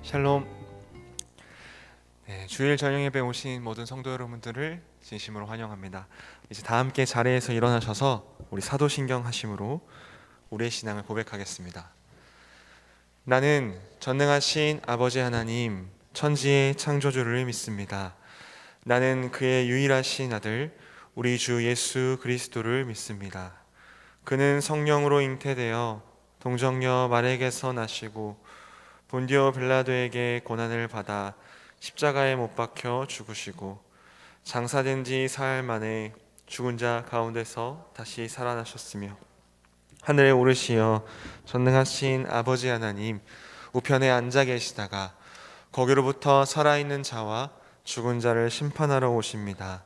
샬롬. 주일 저녁 예배 오신 모든 성도 여러분들을 진심으로 환영합니다. 이제 다 함께 자리에서 일어나셔서 우리 사도신경 하심으로 우리의 신앙을 고백하겠습니다. 나는 전능하신 아버지 하나님, 천지의 창조주를 믿습니다. 나는 그의 유일하신 아들 우리 주 예수 그리스도를 믿습니다. 그는 성령으로 잉태되어 동정녀 마리아에게서 나시고 본디오 빌라도에게 고난을 받아 십자가에 못 박혀 죽으시고 장사된 지 사흘 만에 죽은 자 가운데서 다시 살아나셨으며 하늘에 오르시어 전능하신 아버지 하나님 우편에 앉아 계시다가 거기로부터 살아있는 자와 죽은 자를 심판하러 오십니다.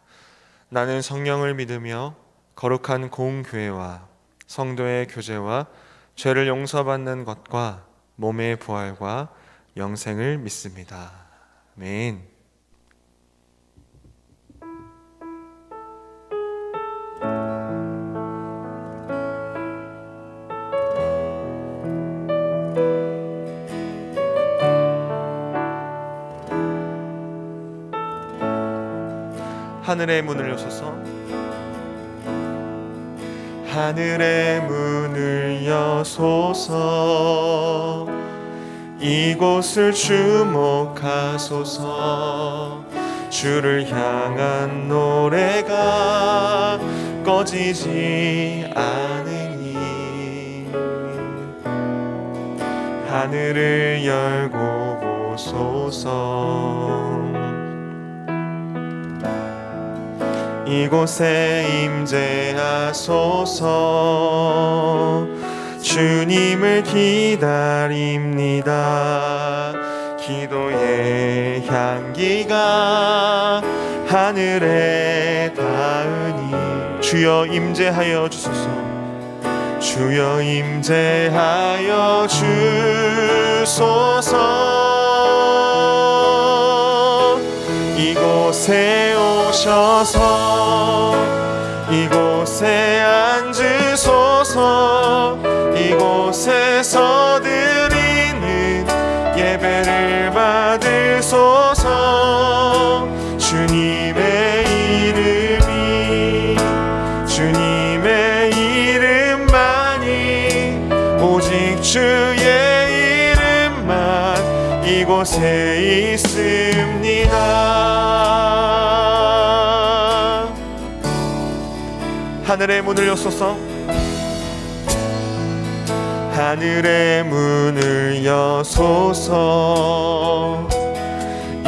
나는 성령을 믿으며 거룩한 공교회와 성도의 교제와 죄를 용서받는 것과 몸의 부활과 영생을 믿습니다. 아멘. 하늘의 문을 여소서. 하늘의 문을 여소서. 이곳을 주목하소서. 주를 향한 노래가 꺼지지 않으니 하늘을 열고 보소서. 이곳에 임재하소서. 주님을 기다립니다. 기도의 향기가 하늘에 닿으니 주여 임재하여 주소서. 주여 임재하여 주소서. 이곳에 오셔서 이곳에 앉으소서. 이곳에서 드리는 예배를 받으소서. 주님의 이름만이 오직 주의 이름만 이곳에 있습니다. 하늘의 문을 여소서. 하늘의 문을 여소서.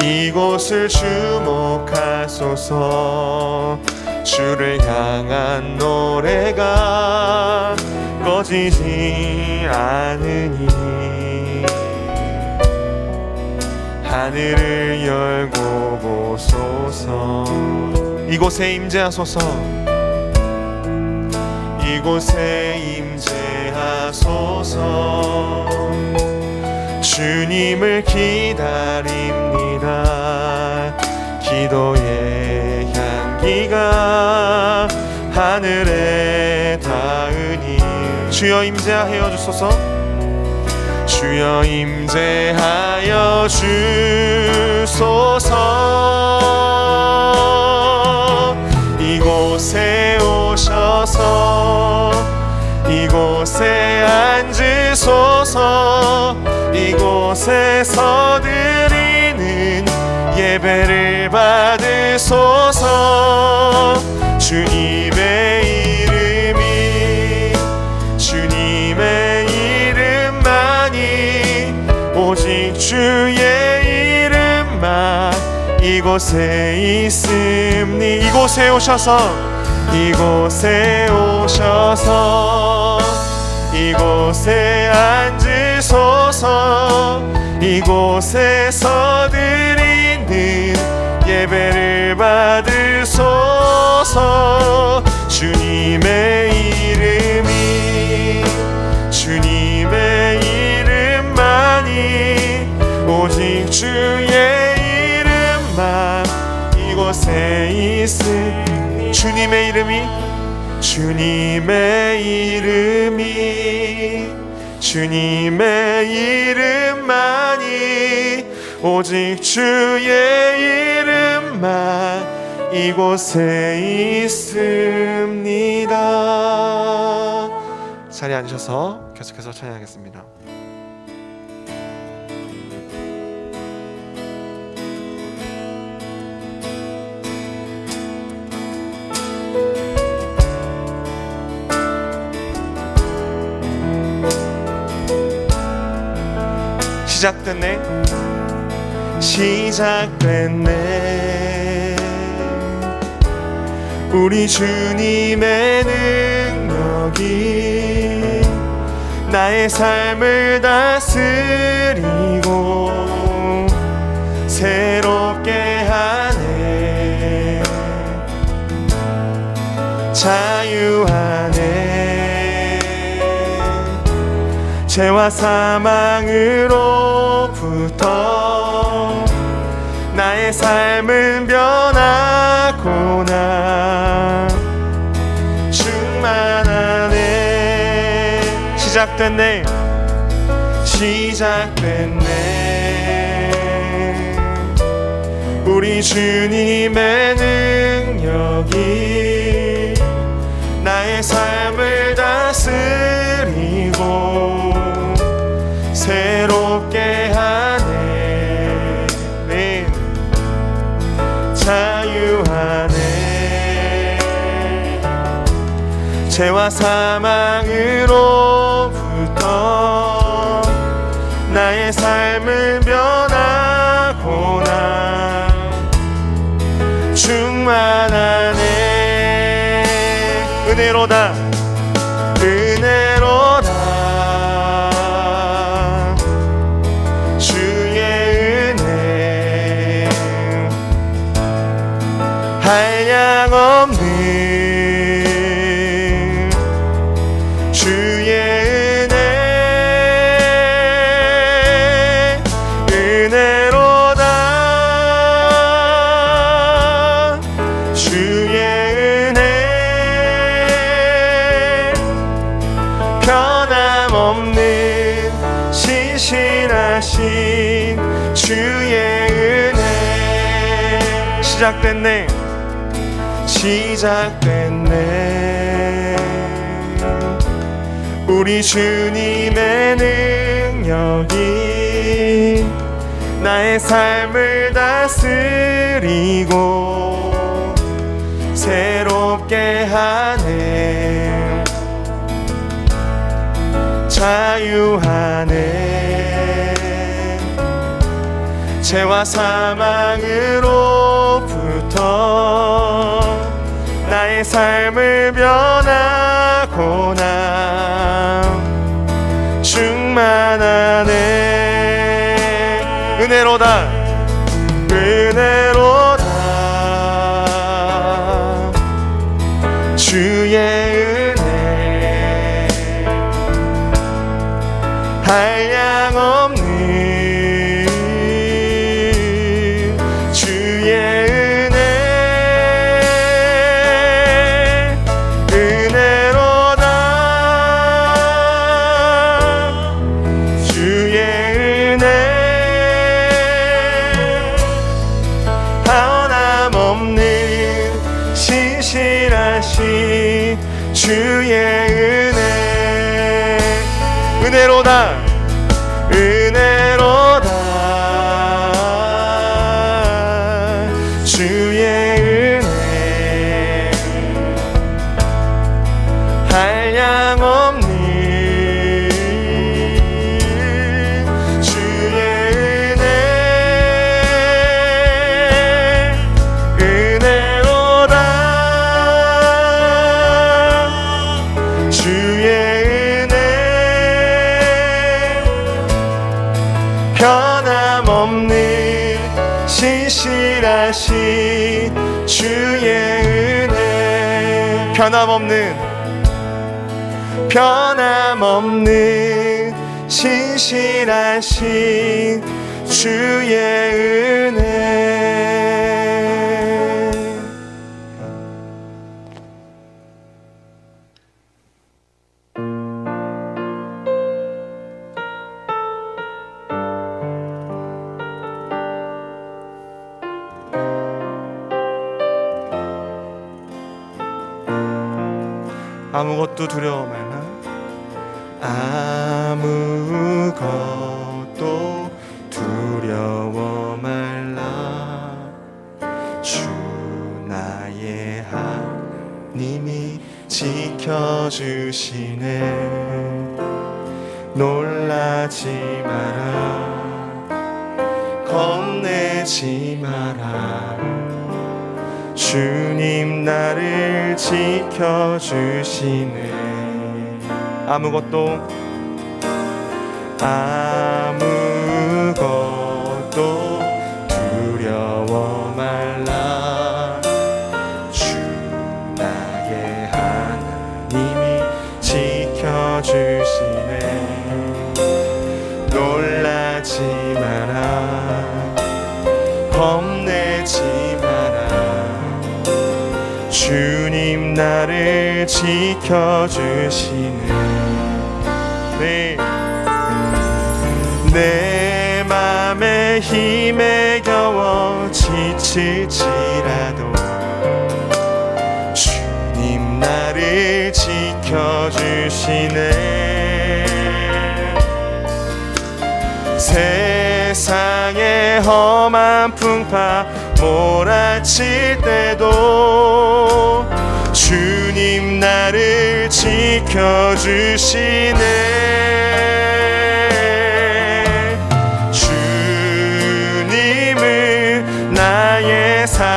이곳을 주목하소서. 주를 향한 노래가 꺼지지 않으니 하늘을 열고 보소서. 이곳에 임재하소서. 이곳에 임재하소서. 주님을 기다립니다. 기도의 향기가 하늘에 닿으니 주여 임재하여 주소서. 주여 임재하여 주소서. 이곳에 오셔서 이곳에 앉으소서. 이곳에서 드리는 예배를 받으소서. 주님의 이름만이 오직 주의 이름만 이곳에 있음니 이곳에 오셔서 이곳에 앉으소서. 이곳에서 드리는 예배를 받으소서. 주님의 이름만이 오직 주의 이름만 이곳에 있으니 주님의 이름만이 오직 주의 이름만 이곳에 있습니다. 자리에 앉으셔서 계속해서 찬양하겠습니다. 시작됐네, 시작됐네. 우리 주님의 능력이 나의 삶을 다스리고 새롭게 하네. 자유하네. 죄와 사망으로부터 나의 삶은 변하구나. 충만하네. 시작됐네, 시작됐네. 우리 주님의 능력이 나의 삶을 다스리고 새롭게 하네. 네. 자유하네. 죄와 사망으로부터 나의 삶은 변하구나. 충만하네. 은혜로다, 은혜로다. 주의 은혜 한량없는 주의 은혜. 은혜로다. 주의 은혜 변함없는 신실하신 주의 은혜. 시작됐네, 시작됐네. 우리 주님의 능력이 나의 삶을 다스리고 새롭게 하네. 자유하네. 죄와 사망으로부터 나의 삶을 변하구나. 충만하네. 은혜로다, 은혜로다. 주의 은혜 한량없는 주의 은혜. 은혜로다. 주의 은혜 변함없는 신실하신 주의 은혜. 은혜로다, 은혜로다. 주의 은혜 한량없는 주의 은혜. 은혜로다. 주의 은혜 변함없는 신실하신 주의 은혜. 변함없는 신실하신 주의 은혜. 아무것도 두려워 말라. 아무것도 두려워 말라. 주 나의 하나님이 지켜주시네. 놀라지 마라. 겁내지 마라. 주님 나를 지켜주시네. 아무것도 두려워 말라. 주 나의 하나님이 지켜주시네. 놀라지 마라. 겁내지 마라. 주님 나를 지켜주시네. 네. 내 맘에 힘에 겨워 지칠지라도 주님 나를 지켜주시네. 세상의 험한 풍파 몰아칠 때도 주님 나를 지켜주시네. 주님은 나의 산성,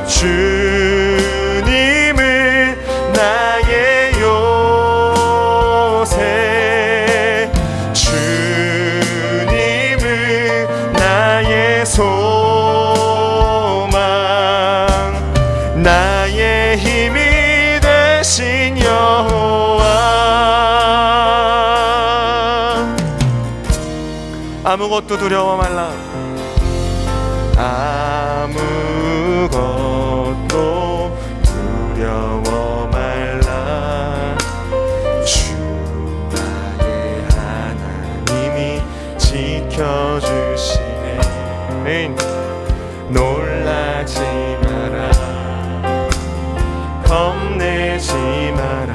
주님은 나의 요새, 주님은 나의 소망, 나의 힘이 되신 여호와. 아무것도 두려워 말라. 아무것도 두려워 말라. 주 나의 하나님이 지켜주시네. 아멘. 놀라지 마라. 겁내지 마라.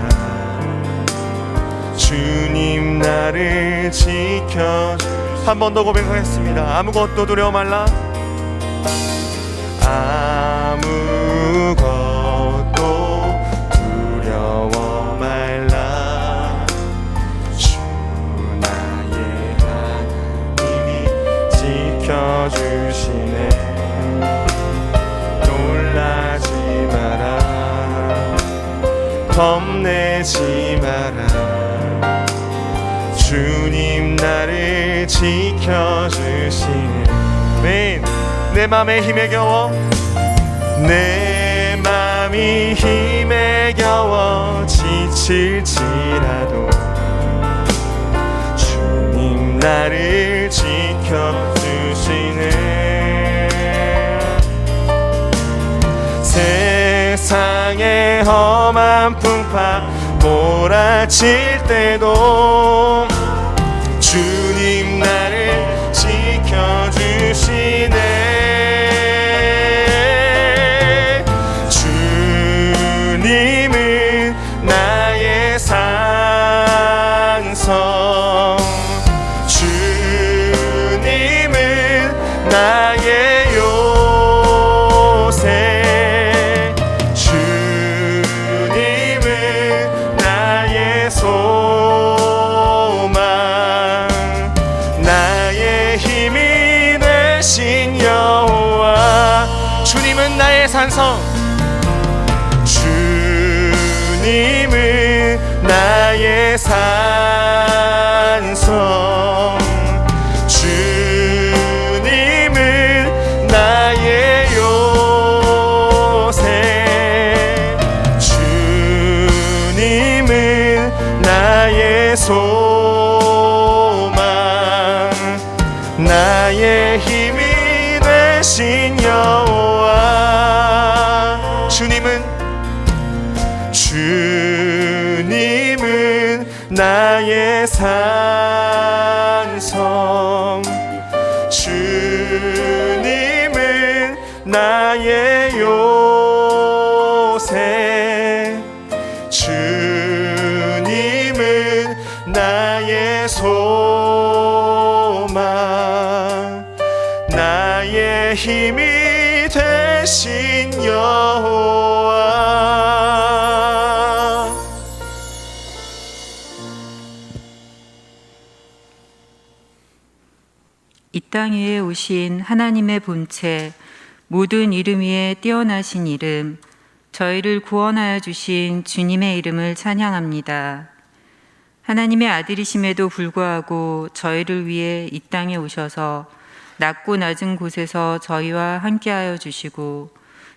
주님 나를 지켜주시네. 한 번 더 고백하겠습니다. 아무것도 두려워 말라. 아무것도 두려워 말라. 주 나의 하나님이 지켜주시네. 놀라지 마라. 겁내지 마라. 주님 나를 지켜주시네. 아멘. 내 맘에 힘에 겨워, 내 맘이 힘에 겨워 지칠지라도 주님 나를 지켜주시네. 세상의 험한 풍파 몰아칠 때도 주님 나를 지켜주시네. 주님은 나의 산성, 주님은 나의 요새, 주님은 나의 소망, 나의 힘이 되신 여호와. 주님은 나의 산성, 주님은 나의 산성, 주님은 나의 요새, 주님은 나의 소망, 나의 힘이 되신 여호와. 주님은 나의 산성, 주님은 나의 나의 소망, 나의 힘이 되신 여호와. 이 땅 위에 오신 하나님의 본체, 모든 이름 위에 뛰어나신 이름, 저희를 구원하여 주신 주님의 이름을 찬양합니다. 하나님의 아들이심에도 불구하고 저희를 위해 이 땅에 오셔서 낮고 낮은 곳에서 저희와 함께하여 주시고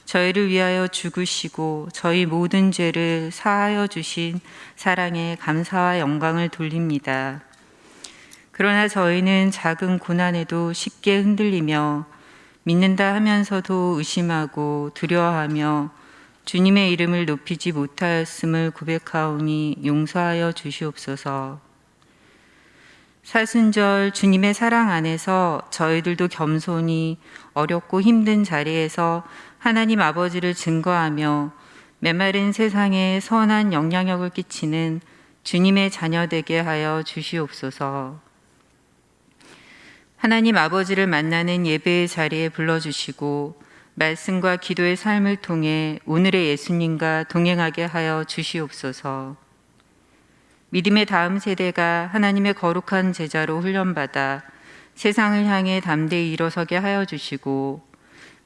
저희를 위하여 죽으시고 저희 모든 죄를 사하여 주신 사랑에 감사와 영광을 돌립니다. 그러나 저희는 작은 고난에도 쉽게 흔들리며 믿는다 하면서도 의심하고 두려워하며 주님의 이름을 높이지 못하였음을 고백하오니 용서하여 주시옵소서. 사순절 주님의 사랑 안에서 저희들도 겸손히 어렵고 힘든 자리에서 하나님 아버지를 증거하며 메마른 세상에 선한 영향력을 끼치는 주님의 자녀 되게 하여 주시옵소서. 하나님 아버지를 만나는 예배의 자리에 불러주시고 말씀과 기도의 삶을 통해 오늘의 예수님과 동행하게 하여 주시옵소서. 믿음의 다음 세대가 하나님의 거룩한 제자로 훈련받아 세상을 향해 담대히 일어서게 하여 주시고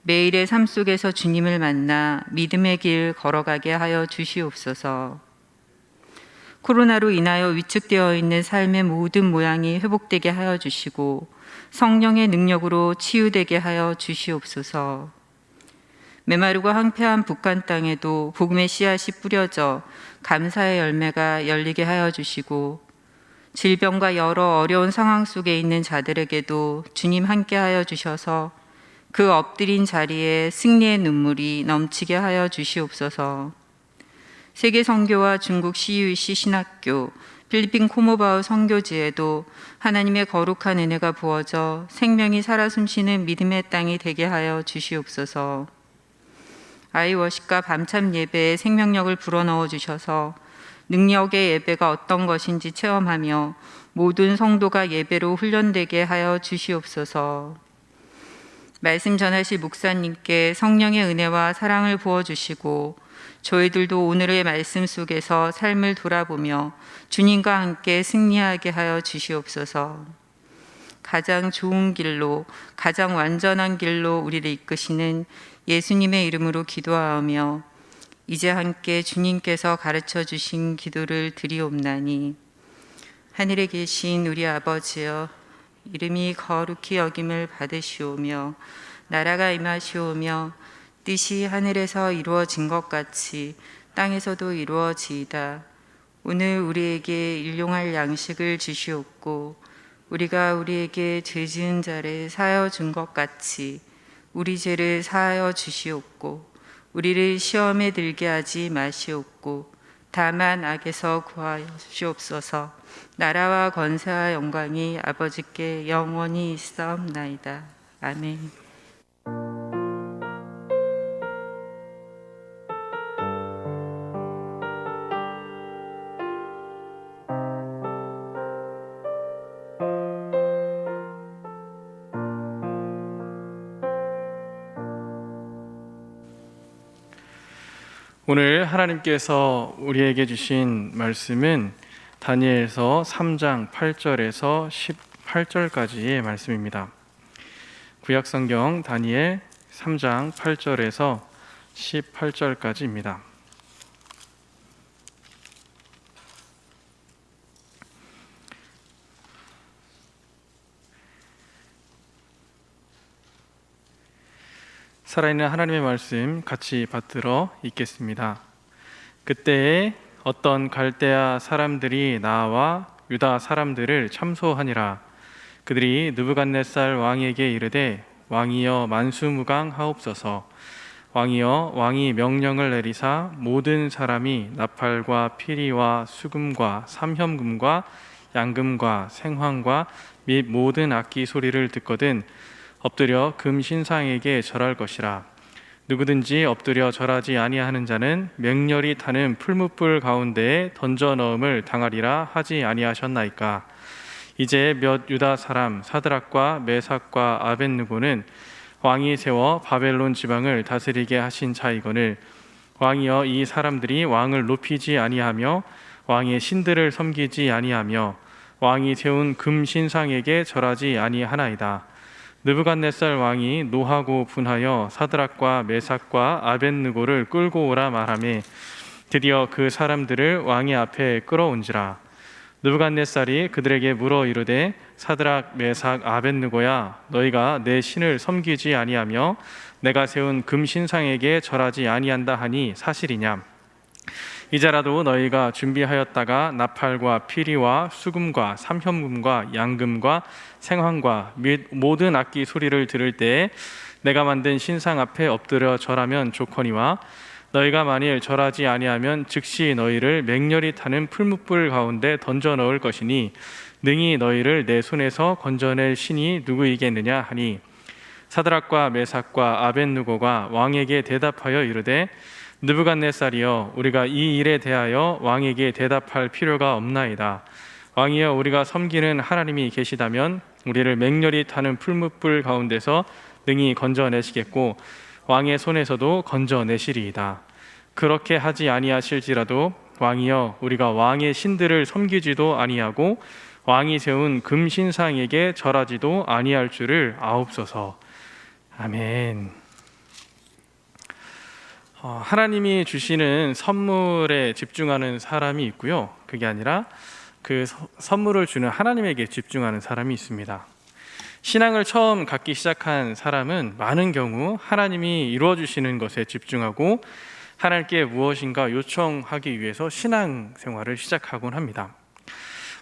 매일의 삶 속에서 주님을 만나 믿음의 길 걸어가게 하여 주시옵소서. 코로나로 인하여 위축되어 있는 삶의 모든 모양이 회복되게 하여 주시고 성령의 능력으로 치유되게 하여 주시옵소서. 메마르고 황폐한 북한 땅에도 복음의 씨앗이 뿌려져 감사의 열매가 열리게 하여 주시고 질병과 여러 어려운 상황 속에 있는 자들에게도 주님 함께 하여 주셔서 그 엎드린 자리에 승리의 눈물이 넘치게 하여 주시옵소서. 세계 선교와 중국 CUEC 신학교, 필리핀 코모바우 선교지에도 하나님의 거룩한 은혜가 부어져 생명이 살아 숨쉬는 믿음의 땅이 되게 하여 주시옵소서. 아이워십과 밤참 예배에 생명력을 불어넣어 주셔서 능력의 예배가 어떤 것인지 체험하며 모든 성도가 예배로 훈련되게 하여 주시옵소서. 말씀 전하실 목사님께 성령의 은혜와 사랑을 부어주시고 저희들도 오늘의 말씀 속에서 삶을 돌아보며 주님과 함께 승리하게 하여 주시옵소서. 가장 좋은 길로, 가장 완전한 길로 우리를 이끄시는 예수님의 이름으로 기도하며 이제 함께 주님께서 가르쳐 주신 기도를 드리옵나니, 하늘에 계신 우리 아버지여, 이름이 거룩히 여김을 받으시오며 나라가 임하시오며 뜻이 하늘에서 이루어진 것 같이 땅에서도 이루어지이다. 오늘 우리에게 일용할 양식을 주시옵고 우리가 우리에게 죄 지은 자를 사하여 준 것 같이 우리 죄를 사하여 주시옵고 우리를 시험에 들게 하지 마시옵고 다만 악에서 구하여 주시옵소서. 나라와 권세와 영광이 아버지께 영원히 있사옵나이다. 아멘. 오늘 하나님께서 우리에게 주신 말씀은 다니엘서 3장 8절에서 18절까지의 말씀입니다. 구약성경 다니엘 3장 8절에서 18절까지입니다. 살아있는 하나님의 말씀 같이 받들어 읽겠습니다. 그때에 어떤 갈대아 사람들이 나와 유다 사람들을 참소하니라. 그들이 느부갓네살 왕에게 이르되 왕이여 만수무강하옵소서. 왕이여 왕이 명령을 내리사 모든 사람이 나팔과 피리와 수금과 삼현금과 양금과 생황과 및 모든 악기 소리를 듣거든 엎드려 금 신상에게 절할 것이라. 누구든지 엎드려 절하지 아니하는 자는 맹렬히 타는 풀무불 가운데에 던져 넣음을 당하리라 하지 아니하셨나이까. 이제 몇 유다 사람 사드락과 메삭과 아벳느고는 왕이 세워 바벨론 지방을 다스리게 하신 자이거늘 왕이여 이 사람들이 왕을 높이지 아니하며 왕의 신들을 섬기지 아니하며 왕이 세운 금 신상에게 절하지 아니하나이다. 느부갓네살 왕이 노하고 분하여 사드락과 메삭과 아벳느고를 끌고 오라 말하며 드디어 그 사람들을 왕의 앞에 끌어온지라. 느부갓네살이 그들에게 물어 이르되 사드락 메삭 아벳느고야 너희가 내 신을 섬기지 아니하며 내가 세운 금 신상에게 절하지 아니한다 하니 사실이냐. 이제라도 너희가 준비하였다가 나팔과 피리와 수금과 삼현금과 양금과 생황과 및 모든 악기 소리를 들을 때에 내가 만든 신상 앞에 엎드려 절하면 좋거니와 너희가 만일 절하지 아니하면 즉시 너희를 맹렬히 타는 풀무불 가운데 던져 넣을 것이니 능히 너희를 내 손에서 건져낼 신이 누구이겠느냐 하니 사드락과 메삭과 아벳느고가 왕에게 대답하여 이르되 느부갓네살이여 우리가 이 일에 대하여 왕에게 대답할 필요가 없나이다. 왕이여 우리가 섬기는 하나님이 계시다면 우리를 맹렬히 타는 풀무불 가운데서 능히 건져내시겠고 왕의 손에서도 건져내시리이다. 그렇게 하지 아니하실지라도 왕이여 우리가 왕의 신들을 섬기지도 아니하고 왕이 세운 금신상에게 절하지도 아니할 줄을 아옵소서. 아멘. 하나님이 주시는 선물에 집중하는 사람이 있고요. 그게 아니라 그 선물을 주는 하나님에게 집중하는 사람이 있습니다. 신앙을 처음 갖기 시작한 사람은 많은 경우 하나님이 이루어 주시는 것에 집중하고 하나님께 무엇인가 요청하기 위해서 신앙 생활을 시작하곤 합니다.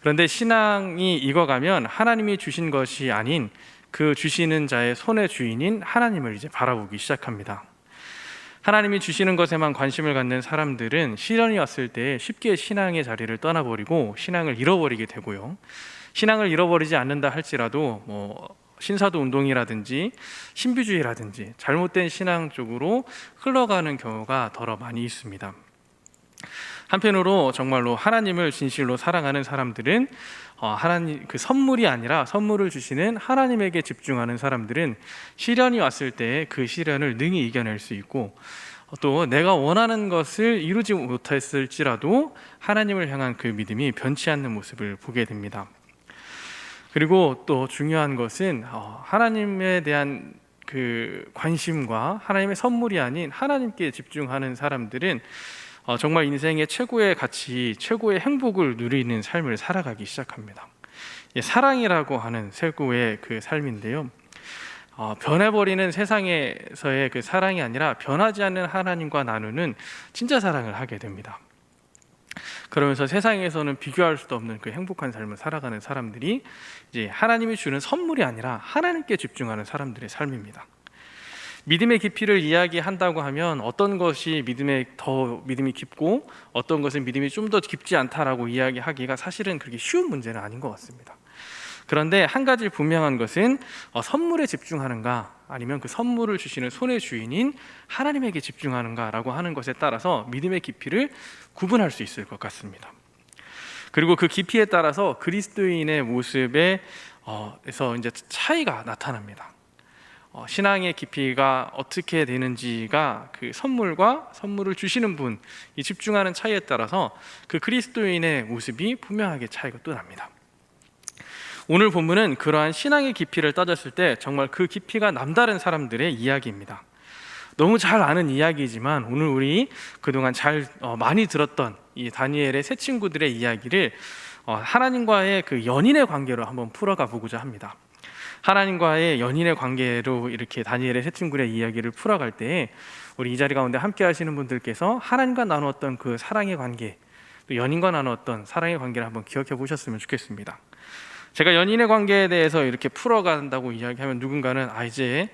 그런데 신앙이 익어가면 하나님이 주신 것이 아닌 그 주시는 자의 손의 주인인 하나님을 이제 바라보기 시작합니다. 하나님이 주시는 것에만 관심을 갖는 사람들은 시련이 왔을 때 쉽게 신앙의 자리를 떠나버리고 신앙을 잃어버리게 되고요. 신앙을 잃어버리지 않는다 할지라도 신사도 운동이라든지 신비주의라든지 잘못된 신앙 쪽으로 흘러가는 경우가 더러 많이 있습니다. 한편으로 정말로 하나님을 진실로 사랑하는 사람들은 하나님 그 선물이 아니라 선물을 주시는 하나님에게 집중하는 사람들은 시련이 왔을 때 그 시련을 능히 이겨낼 수 있고 또 내가 원하는 것을 이루지 못했을지라도 하나님을 향한 그 믿음이 변치 않는 모습을 보게 됩니다. 그리고 또 중요한 것은 하나님에 대한 그 관심과 하나님의 선물이 아닌 하나님께 집중하는 사람들은 정말 인생의 최고의 가치, 최고의 행복을 누리는 삶을 살아가기 시작합니다. 사랑이라고 하는 최고의 그 삶인데요. 변해버리는 세상에서의 그 사랑이 아니라 변하지 않는 하나님과 나누는 진짜 사랑을 하게 됩니다. 그러면서 세상에서는 비교할 수도 없는 그 행복한 삶을 살아가는 사람들이 이제 하나님이 주는 선물이 아니라 하나님께 집중하는 사람들의 삶입니다. 믿음의 깊이를 이야기한다고 하면 어떤 것이 믿음이 깊고 어떤 것은 믿음이 좀 더 깊지 않다라고 이야기하기가 사실은 그렇게 쉬운 문제는 아닌 것 같습니다. 그런데 한 가지 분명한 것은 선물에 집중하는가 아니면 그 선물을 주시는 손의 주인인 하나님에게 집중하는가라고 하는 것에 따라서 믿음의 깊이를 구분할 수 있을 것 같습니다. 그리고 그 깊이에 따라서 그리스도인의 모습에서 이제 차이가 나타납니다. 신앙의 깊이가 어떻게 되는지가 그 선물과 선물을 주시는 분이 집중하는 차이에 따라서 그 그리스도인의 모습이 분명하게 차이가 또 납니다. 오늘 본문은 그러한 신앙의 깊이를 따졌을 때 정말 그 깊이가 남다른 사람들의 이야기입니다. 너무 잘 아는 이야기이지만 오늘 우리 그동안 많이 들었던 이 다니엘의 세 친구들의 이야기를 하나님과의 그 연인의 관계로 한번 풀어가 보고자 합니다. 하나님과의 연인의 관계로 이렇게 다니엘의 세 친구의 이야기를 풀어갈 때 우리 이 자리 가운데 함께 하시는 분들께서 하나님과 나누었던 그 사랑의 관계, 또 연인과 나누었던 사랑의 관계를 한번 기억해 보셨으면 좋겠습니다. 제가 연인의 관계에 대해서 이렇게 풀어간다고 이야기하면 누군가는 이제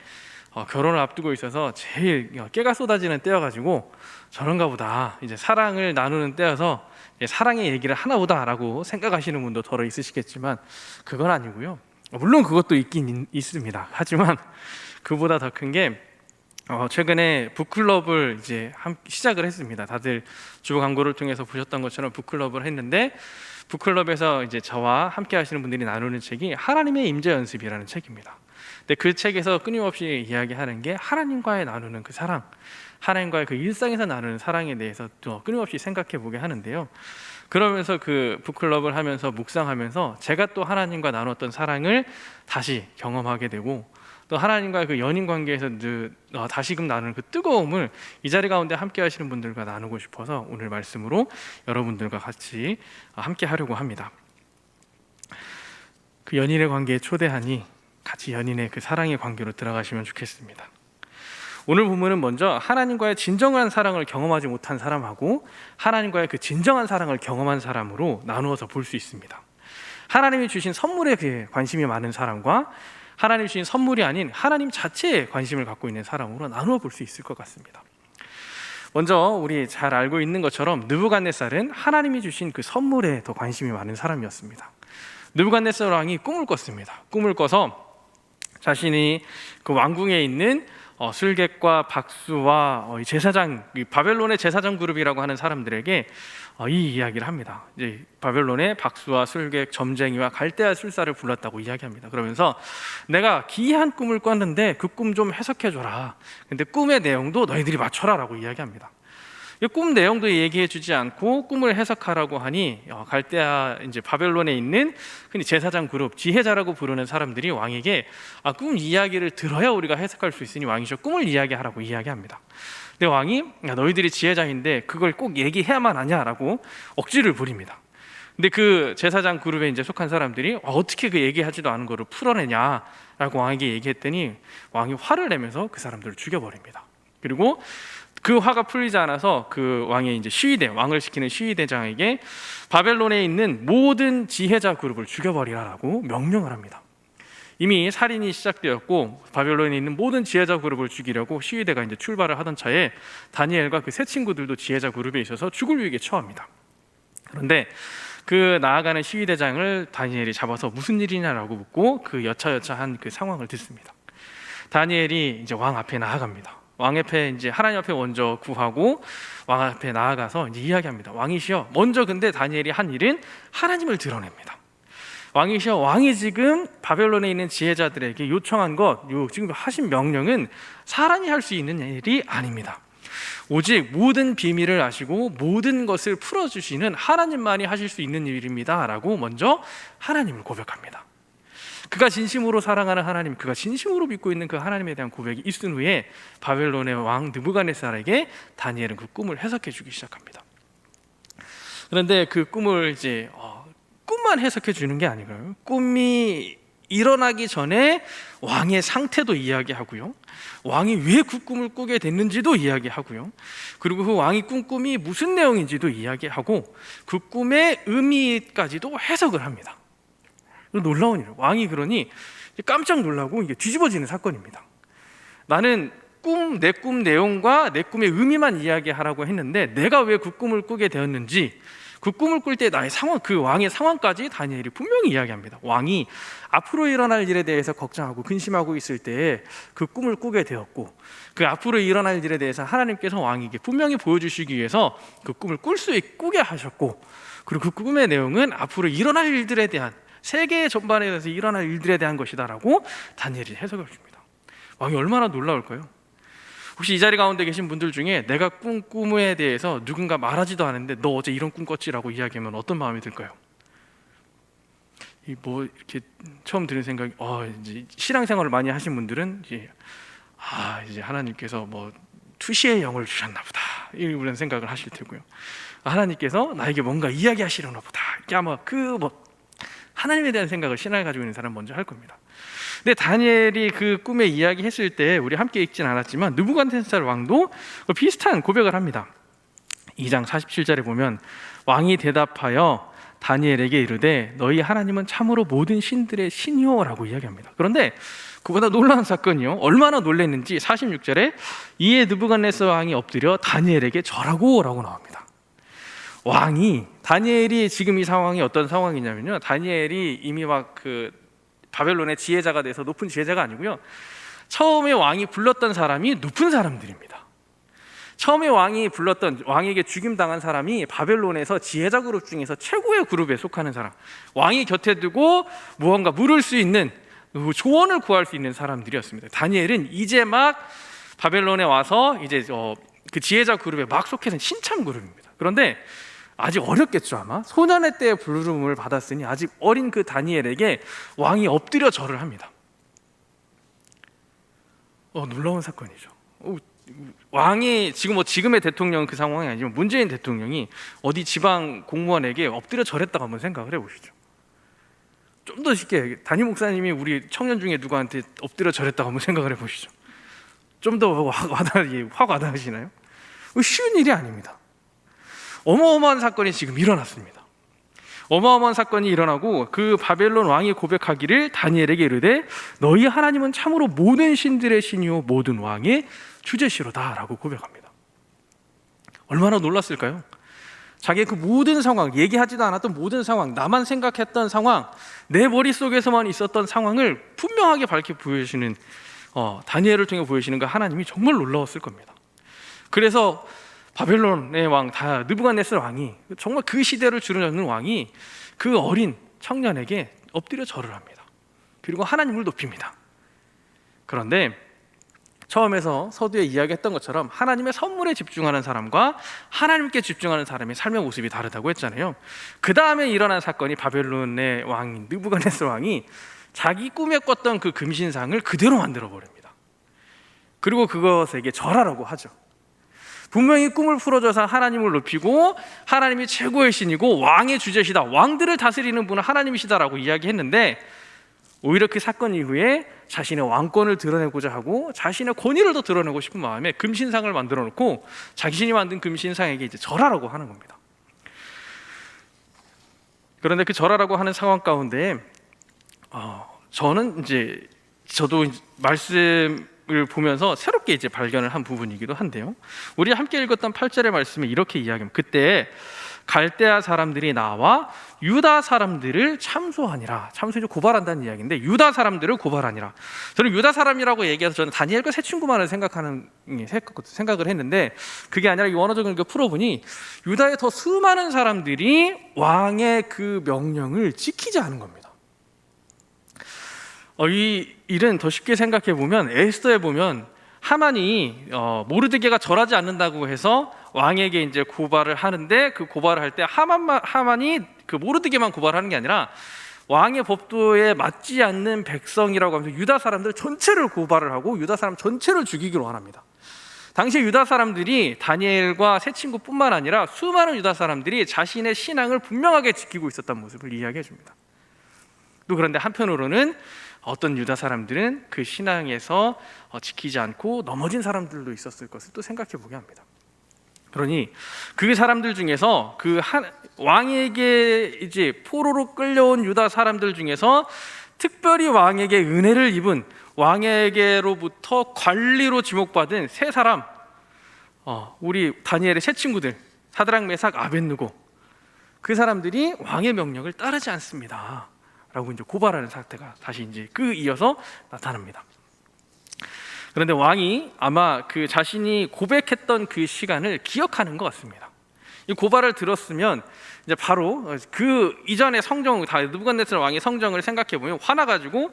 결혼을 앞두고 있어서 제일 깨가 쏟아지는 때여가지고 저런가 보다, 이제 사랑을 나누는 때여서 사랑의 얘기를 하나 보다라고 생각하시는 분도 더러 있으시겠지만 그건 아니고요. 물론 그것도 있긴 있습니다. 하지만 그보다 더 큰 게 최근에 북클럽을 이제 시작을 했습니다. 다들 주보 광고를 통해서 보셨던 것처럼 북클럽을 했는데, 북클럽에서 이제 저와 함께 하시는 분들이 나누는 책이 하나님의 임재 연습이라는 책입니다. 근데 그 책에서 끊임없이 이야기하는 게 하나님과의 나누는 그 사랑, 하나님과의 그 일상에서 나누는 사랑에 대해서 또 끊임없이 생각해 보게 하는데요. 그러면서 그 북클럽을 하면서 묵상하면서 제가 또 하나님과 나눴던 사랑을 다시 경험하게 되고, 또 하나님과의 그 연인 관계에서 다시금 나누는 그 뜨거움을 이 자리 가운데 함께 하시는 분들과 나누고 싶어서 오늘 말씀으로 여러분들과 같이 함께 하려고 합니다. 그 연인의 관계에 초대하니 같이 연인의 그 사랑의 관계로 들어가시면 좋겠습니다. 오늘 본문은 먼저 하나님과의 진정한 사랑을 경험하지 못한 사람하고 하나님과의 그 진정한 사랑을 경험한 사람으로 나누어서 볼 수 있습니다. 하나님이 주신 선물에 관심이 많은 사람과 하나님이 주신 선물이 아닌 하나님 자체에 관심을 갖고 있는 사람으로 나누어 볼 수 있을 것 같습니다. 먼저 우리 잘 알고 있는 것처럼 느부갓네살은 하나님이 주신 그 선물에 더 관심이 많은 사람이었습니다. 느부갓네살 왕이 꿈을 꿨습니다. 꿈을 꿔서 자신이 그 왕궁에 있는 술객과 박수와 제사장, 바벨론의 제사장 그룹이라고 하는 사람들에게 이 이야기를 합니다. 이제 바벨론의 박수와 술객, 점쟁이와 갈대아 술사를 불렀다고 이야기합니다. 그러면서 내가 기이한 꿈을 꿨는데 그 꿈 좀 해석해 줘라. 근데 꿈의 내용도 너희들이 맞춰라라고 이야기합니다. 이 꿈 내용도 얘기해 주지 않고 꿈을 해석하라고 하니 갈대아 이제 바벨론에 있는 흔히 제사장 그룹, 지혜자라고 부르는 사람들이 왕에게 꿈 이야기를 들어야 우리가 해석할 수 있으니 왕이셔 꿈을 이야기하라고 이야기합니다. 근데 왕이 너희들이 지혜자인데 그걸 꼭 얘기해야만 하냐라고 억지를 부립니다. 근데 그 제사장 그룹에 이제 속한 사람들이 어떻게 그 얘기하지도 않은 거를 풀어내냐라고 왕에게 얘기했더니 왕이 화를 내면서 그 사람들을 죽여버립니다. 그리고 그 화가 풀리지 않아서 그 왕의 이제 시위대, 왕을 시키는 시위대장에게 바벨론에 있는 모든 지혜자 그룹을 죽여버리라라고 명령을 합니다. 이미 살인이 시작되었고 바벨론에 있는 모든 지혜자 그룹을 죽이려고 시위대가 이제 출발을 하던 차에 다니엘과 그 세 친구들도 지혜자 그룹에 있어서 죽을 위기에 처합니다. 그런데 그 나아가는 시위대장을 다니엘이 잡아서 무슨 일이냐라고 묻고 그 여차여차한 그 상황을 듣습니다. 다니엘이 이제 왕 앞에 나아갑니다. 왕 앞에 이제 하나님 앞에 먼저 구하고 왕 앞에 나아가서 이제 이야기합니다. 왕이시여, 먼저 근데 다니엘이 한 일은 하나님을 드러냅니다. 왕이시여, 왕이 지금 바벨론에 있는 지혜자들에게 요청한 것, 지금 하신 명령은 사람이 할 수 있는 일이 아닙니다. 오직 모든 비밀을 아시고 모든 것을 풀어주시는 하나님만이 하실 수 있는 일입니다 라고 먼저 하나님을 고백합니다. 그가 진심으로 사랑하는 하나님, 그가 진심으로 믿고 있는 그 하나님에 대한 고백이 있은 후에 바벨론의 왕 느부갓네살에게 다니엘은 그 꿈을 해석해 주기 시작합니다. 그런데 그 꿈을 이제 꿈만 해석해 주는 게 아니고요, 꿈이 일어나기 전에 왕의 상태도 이야기하고요, 왕이 왜 그 꿈을 꾸게 됐는지도 이야기하고요, 그리고 그 왕이 꾼 꿈이 무슨 내용인지도 이야기하고 그 꿈의 의미까지도 해석을 합니다. 놀라운 일이에요. 왕이 그러니 깜짝 놀라고 이게 뒤집어지는 사건입니다. 나는 내 꿈 내용과 내 꿈의 의미만 이야기하라고 했는데 내가 왜 그 꿈을 꾸게 되었는지, 그 꿈을 꿀 때 나의 상황, 그 왕의 상황까지 다니엘이 분명히 이야기합니다. 왕이 앞으로 일어날 일에 대해서 걱정하고 근심하고 있을 때에 그 꿈을 꾸게 되었고, 그 앞으로 일어날 일에 대해서 하나님께서 왕에게 분명히 보여주시기 위해서 그 꿈을 꾸게 하셨고, 그리고 그 꿈의 내용은 앞으로 일어날 일들에 대한, 세계 전반에 대해서 일어날 일들에 대한 것이다라고 다니엘이 해석을 줍니다. 왕이 얼마나 놀라울까요? 혹시 이 자리 가운데 계신 분들 중에 내가 꾼 꿈에 대해서 누군가 말하지도 않았는데 너 어제 이런 꿈 꿨지라고 이야기하면 어떤 마음이 들까요? 이렇게 처음 드는 생각이, 이제 신앙생활을 많이 하신 분들은 이제 하나님께서 투시의 영을 주셨나 보다 이런 생각을 하실 테고요, 하나님께서 나에게 뭔가 이야기하시려나 보다, 이게 아마 하나님에 대한 생각을 신앙을 가지고 있는 사람 먼저 할 겁니다. 근데 다니엘이 그 꿈에 이야기했을 때 우리 함께 읽진 않았지만 느부갓네살 왕도 비슷한 고백을 합니다. 2장 47절에 보면 왕이 대답하여 다니엘에게 이르되 너희 하나님은 참으로 모든 신들의 신이요라고 이야기합니다. 그런데 그보다 놀라운 사건이요, 얼마나 놀랐는지 46절에 이에 느부갓네살 왕이 엎드려 다니엘에게 절하고라고 나옵니다. 왕이, 다니엘이 지금 이 상황이 어떤 상황이냐면요, 다니엘이 이미 그 바벨론의 지혜자가 돼서 높은 지혜자가 아니고요, 처음에 왕이 불렀던 사람이 높은 사람들입니다. 처음에 왕이 불렀던, 왕에게 죽임당한 사람이 바벨론에서 지혜자 그룹 중에서 최고의 그룹에 속하는 사람, 왕이 곁에 두고 무언가 물을 수 있는, 조언을 구할 수 있는 사람들이었습니다. 다니엘은 이제 막 바벨론에 와서 이제 그 지혜자 그룹에 막 속해서 신참 그룹입니다. 그런데 아직 어렸겠죠. 아마 소년의 때에 부름을 받았으니 아직 어린 그 다니엘에게 왕이 엎드려 절을 합니다. 놀라운 사건이죠. 왕이 지금의 대통령 그 상황이 아니지만 문재인 대통령이 어디 지방 공무원에게 엎드려 절했다고 한번 생각을 해보시죠. 좀 더 쉽게 담임 목사님이 우리 청년 중에 누구한테 엎드려 절했다고 한번 생각을 해보시죠. 좀 더 확 와닿으시나요? 쉬운 일이 아닙니다. 어마어마한 사건이 지금 일어났습니다. 어마어마한 사건이 일어나고 그 바벨론 왕이 고백하기를 다니엘에게 이르되 너희 하나님은 참으로 모든 신들의 신이요 모든 왕의 주제시로다 라고 고백합니다. 얼마나 놀랐을까요? 자기의 그 모든 상황, 얘기하지도 않았던 모든 상황, 나만 생각했던 상황, 내 머릿속에서만 있었던 상황을 분명하게 밝혀 보여주시는 다니엘을 통해 보여주시는 그 하나님이 정말 놀라웠을 겁니다. 그래서 바벨론의 왕 느부갓네살 왕이, 정말 그 시대를 주름잡는 왕이 그 어린 청년에게 엎드려 절을 합니다. 그리고 하나님을 높입니다. 그런데 처음에서 서두에 이야기했던 것처럼 하나님의 선물에 집중하는 사람과 하나님께 집중하는 사람의 삶의 모습이 다르다고 했잖아요. 그 다음에 일어난 사건이 바벨론의 왕인 느부갓네살 왕이 자기 꿈에 꿨던 그 금신상을 그대로 만들어 버립니다. 그리고 그것에게 절하라고 하죠. 분명히 꿈을 풀어줘서 하나님을 높이고 하나님이 최고의 신이고 왕의 주제시다, 왕들을 다스리는 분은 하나님이시다라고 이야기했는데, 오히려 그 사건 이후에 자신의 왕권을 드러내고자 하고 자신의 권위를 더 드러내고 싶은 마음에 금신상을 만들어 놓고 자신이 만든 금신상에게 이제 절하라고 하는 겁니다. 그런데 그 절하라고 하는 상황 가운데 저도 말씀을 보면서 새롭게 이제 발견을 한 부분이기도 한데요. 우리 함께 읽었던 8절의 말씀에 이렇게 이야기합니다. 그때 갈대아 사람들이 나와 유다 사람들을 참소하니라. 참소를 고발한다는 이야기인데, 유다 사람들을 고발하니라. 저는 유다 사람이라고 얘기해서 저는 다니엘과 새 친구만을 생각을 했는데, 그게 아니라 이 원어적인 걸 풀어보니 유다의 더 수많은 사람들이 왕의 그 명령을 지키지 않은 겁니다. 이 일은 더 쉽게 생각해 보면 에스더에 보면 하만이 모르드게가 절하지 않는다고 해서 왕에게 이제 고발을 하는데, 그 고발을 할 때 하만이 그 모르드게만 고발하는 게 아니라 왕의 법도에 맞지 않는 백성이라고 하면서 유다 사람들 전체를 고발을 하고 유다 사람 전체를 죽이기로 원합니다. 당시 유다 사람들이 다니엘과 새 친구뿐만 아니라 수많은 유다 사람들이 자신의 신앙을 분명하게 지키고 있었던 모습을 이야기해 줍니다. 또 그런데 한편으로는 어떤 유다 사람들은 그 신앙에서 지키지 않고 넘어진 사람들도 있었을 것을 또 생각해 보게 합니다. 그러니 그 사람들 중에서 왕에게 이제 포로로 끌려온 유다 사람들 중에서 특별히 왕에게 은혜를 입은, 왕에게로부터 관리로 지목받은 세 사람, 우리 다니엘의 세 친구들 사드락, 메삭, 아벳느고, 그 사람들이 왕의 명령을 따르지 않습니다 라고 이제 고발하는 사태가 다시 이제 이어서 나타납니다. 그런데 왕이 아마 그 자신이 고백했던 그 시간을 기억하는 것 같습니다. 이 고발을 들었으면 이제 바로 그 이전의 성정, 느부갓네살 왕의 성정을 생각해 보면 화나가지고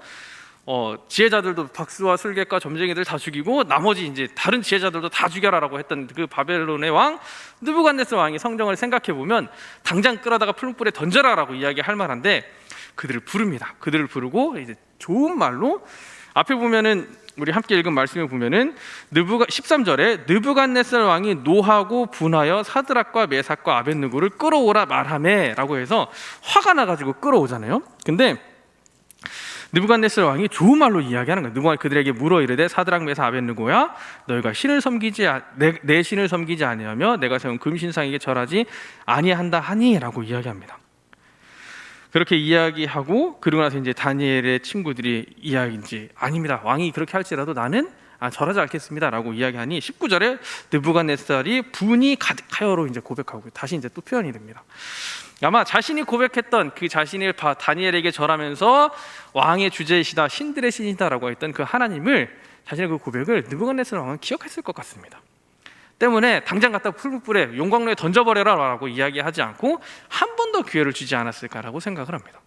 지혜자들도 박수와 술객과 점쟁이들 다 죽이고 나머지 이제 다른 지혜자들도 다 죽여라라고 했던 그 바벨론의 왕 느부갓네살 왕의 성정을 생각해 보면 당장 끌어다가 풀무불에 던져라라고 이야기할 만한데, 그들을 부릅니다. 그들을 부르고 이제 좋은 말로, 앞에 보면은 우리 함께 읽은 말씀을 보면은 13절에 느부갓네살 왕이 노하고 분하여 사드락과 메삭과 아벳느고를 끌어오라 말하매라고 해서 화가 나가지고 끌어오잖아요. 근데 느부갓네살 왕이 좋은 말로 이야기하는 거예요. 느부갓 그들에게 물어 이르되 사드락, 메삭, 아벳느고야, 너희가 내 신을 섬기지 아니하며 내가 세운 금신상에게 절하지 아니한다 하니라고 이야기합니다. 그렇게 이야기하고, 그러고 나서 이제 다니엘의 친구들이 이야기인지 아닙니다, 왕이 그렇게 할지라도 나는 절하지 않겠습니다라고 이야기하니 19절에 느부갓네살이 분이 가득하여로 이제 고백하고 다시 이제 또 표현이 됩니다. 아마 자신이 고백했던 그 자신이 다니엘에게 절하면서 왕의 주제이시다, 신들의 신이다라고 했던 그 하나님을 자신의 그 고백을 느부갓네살 왕은 기억했을 것 같습니다. 때문에 당장 갖다 풀무불에 용광로에 던져버려라 라고 이야기하지 않고 한 번 더 기회를 주지 않았을까라고 생각을 합니다.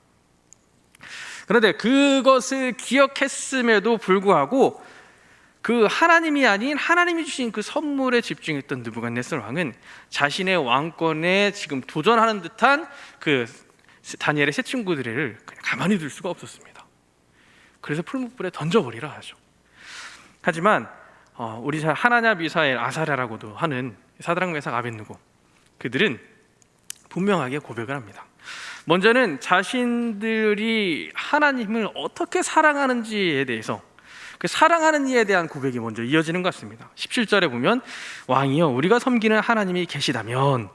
그런데 그것을 기억했음에도 불구하고 그 하나님이 아닌 하나님이 주신 그 선물에 집중했던 느부갓네살 왕은 자신의 왕권에 지금 도전하는 듯한 그 다니엘의 세 친구들을 그냥 가만히 둘 수가 없었습니다. 그래서 풀무불에 던져버리라 하죠. 하지만 우리 하나냐, 미사엘, 아사랴라고도 하는 사드락, 메삭, 아벳느고, 그들은 분명하게 고백을 합니다. 먼저는 자신들이 하나님을 어떻게 사랑하는지에 대해서, 그 사랑하는 이에 대한 고백이 먼저 이어지는 것 같습니다. 17절에 보면 왕이여 우리가 섬기는 하나님이 계시다면,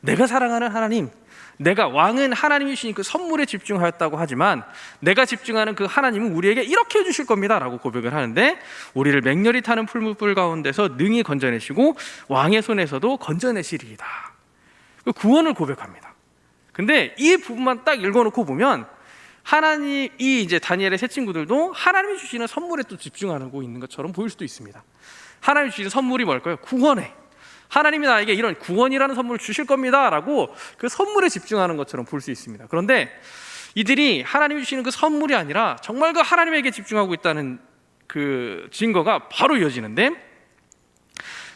내가 사랑하는 하나님, 내가 왕은 하나님이 주신 그 선물에 집중하였다고 하지만 내가 집중하는 그 하나님은 우리에게 이렇게 해주실 겁니다 라고 고백을 하는데, 우리를 맹렬히 타는 풀무불 가운데서 능히 건져내시고 왕의 손에서도 건져내시리이다. 그 구원을 고백합니다. 근데 이 부분만 딱 읽어놓고 보면 하나님이 이제 다니엘의 세 친구들도 하나님이 주시는 선물에 또 집중하고 있는 것처럼 보일 수도 있습니다. 하나님이 주시는 선물이 뭘까요? 구원에, 하나님이 나에게 이런 구원이라는 선물을 주실 겁니다 라고 그 선물에 집중하는 것처럼 볼 수 있습니다. 그런데 이들이 하나님이 주시는 그 선물이 아니라 정말 그 하나님에게 집중하고 있다는 그 증거가 바로 이어지는데,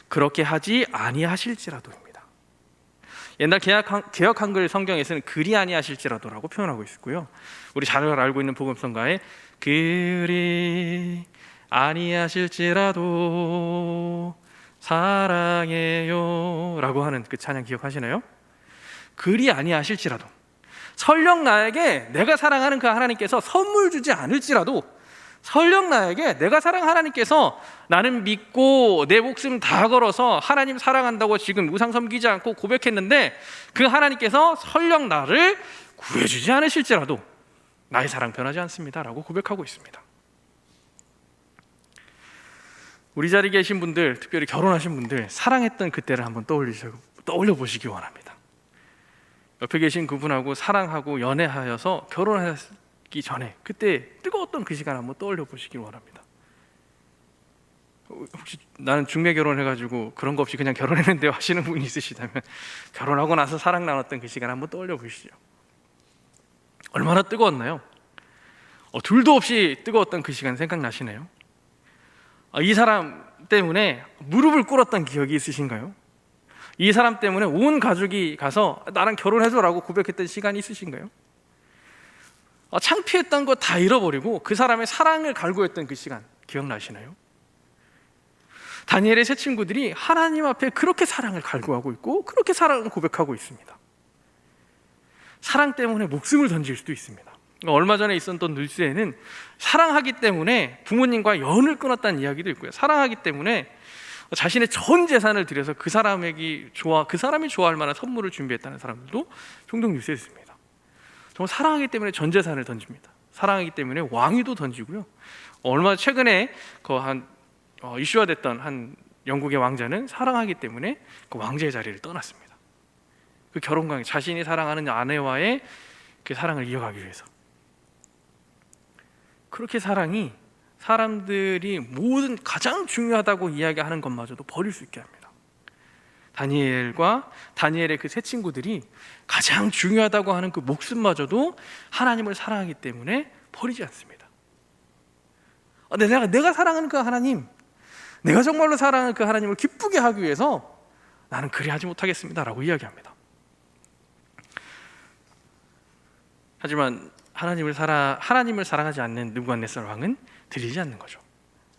그렇게 하지 아니하실지라도입니다. 옛날 개역 한글 성경에서는 그리 아니하실지라도라고 표현하고 있고요, 우리 잘 알고 있는 복음성가에 그리 아니하실지라도 사랑해요 라고 하는 그 찬양 기억하시나요? 그리 아니하실지라도, 설령 나에게 내가 사랑하는 그 하나님께서 선물 주지 않을지라도, 설령 나에게 내가 사랑하는 하나님께서 나는 믿고 내 목숨 다 걸어서 하나님 사랑한다고 지금 우상 섬기지 않고 고백했는데 그 하나님께서 설령 나를 구해주지 않으실지라도 나의 사랑 변하지 않습니다 라고 고백하고 있습니다. 우리 자리에 계신 분들, 특별히 결혼하신 분들, 사랑했던 그때를 한번 떠올려 보시기 원합니다. 옆에 계신 그분하고 사랑하고 연애하여서 결혼하기 전에 그때 뜨거웠던 그 시간 한번 떠올려 보시기 원합니다. 혹시 나는 중매 결혼해가지고 그런 거 없이 그냥 결혼했는데요 하시는 분이 있으시다면, 결혼하고 나서 사랑 나눴던 그 시간 한번 떠올려 보시죠. 얼마나 뜨거웠나요? 둘도 없이 뜨거웠던 그 시간 생각나시나요? 이 사람 때문에 무릎을 꿇었던 기억이 있으신가요? 이 사람 때문에 온 가족이 가서 나랑 결혼해줘라고 고백했던 시간이 있으신가요? 창피했던 거 다 잃어버리고 그 사람의 사랑을 갈구했던 그 시간 기억나시나요? 다니엘의 세 친구들이 하나님 앞에 그렇게 사랑을 갈구하고 있고 그렇게 사랑을 고백하고 있습니다. 사랑 때문에 목숨을 던질 수도 있습니다. 얼마 전에 있었던 뉴스에는 사랑하기 때문에 부모님과 연을 끊었다는 이야기도 있고요, 사랑하기 때문에 자신의 전 재산을 들여서 그 사람이 좋아할 만한 선물을 준비했다는 사람들도 종종 뉴스에 있습니다. 정말 사랑하기 때문에 전 재산을 던집니다. 사랑하기 때문에 왕위도 던지고요. 얼마 최근에 이슈화 됐던 한 영국의 왕자는 사랑하기 때문에 그 왕제의 자리를 떠났습니다. 그 결혼관계, 자신이 사랑하는 아내와의 그 사랑을 이어가기 위해서. 그렇게 사랑이 사람들이 모든 가장 중요하다고 이야기하는 것마저도 버릴 수 있게 합니다. 다니엘의 그 세 친구들이 가장 중요하다고 하는 그 목숨마저도 하나님을 사랑하기 때문에 버리지 않습니다. 내가 사랑하는 그 하나님, 내가 정말로 사랑하는 그 하나님을 기쁘게 하기 위해서 나는 그리 하지 못하겠습니다 라고 이야기합니다. 하지만 하나님을 사랑하지 않는 느부갓네살 왕은 들리지 않는 거죠.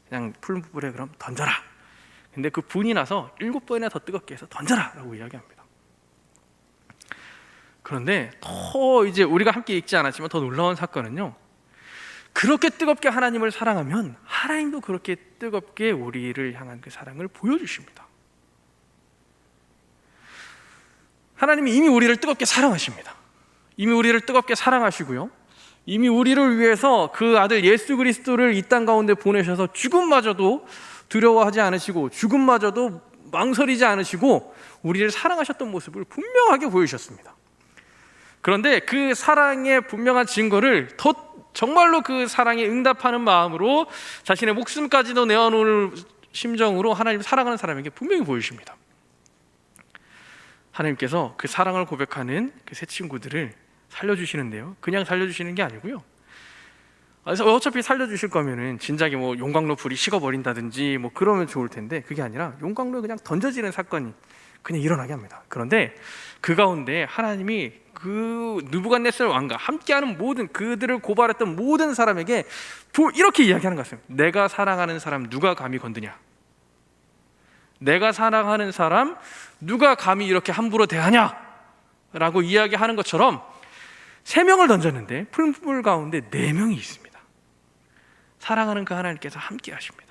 그냥 풀무불에 그럼 던져라. 근데 그 분이 나서 7번이나 더 뜨겁게 해서 던져라 라고 이야기합니다. 그런데 더 이제 우리가 함께 읽지 않았지만 더 놀라운 사건은요, 그렇게 뜨겁게 하나님을 사랑하면 하나님도 그렇게 뜨겁게 우리를 향한 그 사랑을 보여주십니다. 하나님이 이미 우리를 뜨겁게 사랑하십니다. 이미 우리를 뜨겁게 사랑하시고요, 이미 우리를 위해서 그 아들 예수 그리스도를 이 땅 가운데 보내셔서 죽음마저도 두려워하지 않으시고 죽음마저도 망설이지 않으시고 우리를 사랑하셨던 모습을 분명하게 보여주셨습니다. 그런데 그 사랑의 분명한 증거를 더 정말로 그 사랑에 응답하는 마음으로 자신의 목숨까지도 내어놓을 심정으로 하나님을 사랑하는 사람에게 분명히 보여주십니다. 하나님께서 그 사랑을 고백하는 그 세 친구들을 살려주시는데요, 그냥 살려주시는 게 아니고요, 그래서 어차피 살려주실 거면은 진작에 뭐 용광로 불이 식어버린다든지 뭐 그러면 좋을 텐데, 그게 아니라 용광로에 그냥 던져지는 사건이 그냥 일어나게 합니다. 그런데 그 가운데 하나님이 그 느부갓네살 왕과 함께하는 모든, 그들을 고발했던 모든 사람에게 이렇게 이야기하는 것 같습니다. 내가 사랑하는 사람 누가 감히 건드냐? 내가 사랑하는 사람 누가 감히 이렇게 함부로 대하냐? 라고 이야기하는 것처럼 3명을 던졌는데 풀물 가운데 4명이 있습니다. 사랑하는 그 하나님께서 함께 하십니다.